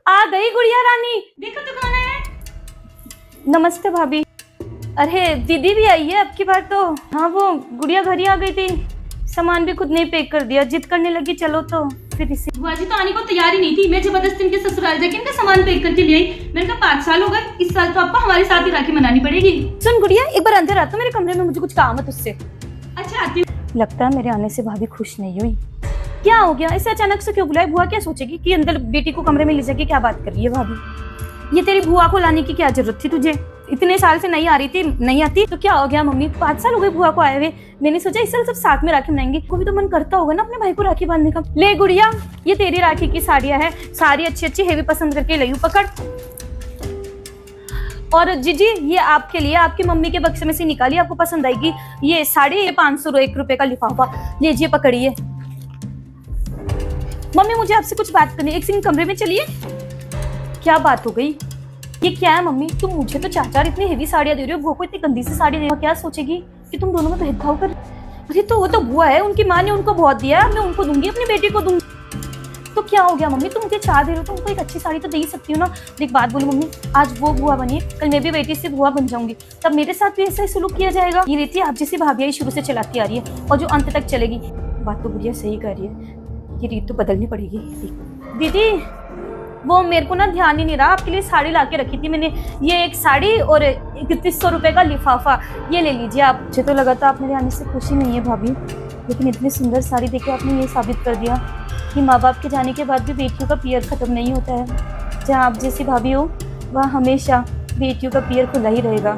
आ गई गुड़िया रानी। देखो तो कौन है। नमस्ते भाभी। अरे दीदी भी आई है अब की बार तो। हाँ वो गुड़िया घर ही आ गई थी, सामान भी खुद ने पैक कर दिया, जिद करने लगी चलो तो फिर इसी। बुआ जी तो आने को तैयार ही नहीं थी, मैं जबरदस्ती इनके ससुराल जाके इनका सामान पैक करके ले आई। मैंने कहा 5 साल हो गए, इस साल तो आपको हमारे साथ ही राखी मनानी पड़ेगी। सुन गुड़िया, एक बार अंदर आ तो मेरे कमरे में, मुझे कुछ काम है तुझसे। अच्छा आती हूँ। लगता है मेरे आने से भाभी खुश नहीं हुई। क्या हो गया, ऐसे अचानक से क्यों बुलाया? बुआ क्या सोचेगी कि अंदर बेटी को कमरे में ले जाके क्या बात कर रही है भाभी? ये तेरी बुआ को लाने की क्या जरूरत थी तुझे? इतने साल से नहीं आ रही थी, नहीं आती तो क्या हो गया मम्मी? 5 साल हो गए बुआ को आए हुए। मैंने सोचा इस साल सब साथ में राखी मनाएंगे, कोई तो मन करता होगा ना अपने भाई को राखी बांधने का। ले गुड़िया, ये तेरी राखी की साड़ियां है, सारी अच्छी अच्छी हेवी पसंद करके ले पकड़। और जीजी ये आपके लिए, आपकी मम्मी के बक्से में से निकाली, आपको पसंद आएगी ये साड़ी। ये 501 रुपए का लिफाफा लीजिए, पकड़िए। मम्मी मुझे आपसे कुछ बात करनी है, एक सेकंड कमरे में चलिए। क्या बात हो गई? ये क्या है मम्मी? तुम मुझे तो 4 इतनी हेवी साड़ियां दे रही हो, बुआ को इतनी गंदी सी साड़ी दे रही हो, क्या सोचेगी कि तुम दोनों में भेदभाव कर? अरे तो वो तो बुआ है, उनकी माँ ने उनको बहुत दिया, मैं उनको दूंगी, अपनी बेटी को दूंगी। तो क्या हो गया मम्मी? तुम मुझे 4 दे रहे हो तो उनको एक अच्छी साड़ी तो दे ही सकती हो ना। एक बात बोलो मम्मी, आज वो बुआ बनी है, कल मैं भी बेटी से बुआ बन जाऊंगी, तब मेरे साथ भी ऐसा ही सुलूक किया जाएगा। ये रीति आप जैसी भाभी शुरू से चलाती आ रही है और जो अंत तक चलेगी। बात तो गुड़िया सही कर रही है, ये रीत तो बदलनी पड़ेगी। दीदी वो मेरे को ना ध्यान ही नहीं रहा, आपके लिए साड़ी ला के रखी थी मैंने, ये एक साड़ी और 3100 रुपए का लिफाफा, ये ले लीजिए आप। मुझे तो लगा था आप मेरे आने से खुशी नहीं है भाभी, लेकिन इतनी सुंदर साड़ी देके आपने ये साबित कर दिया कि माँ बाप के जाने के बाद भी बेटियों का पियर खत्म नहीं होता है। जहाँ आप जैसी भाभी हो वहाँ हमेशा बेटियों का पियर खुला ही रहेगा।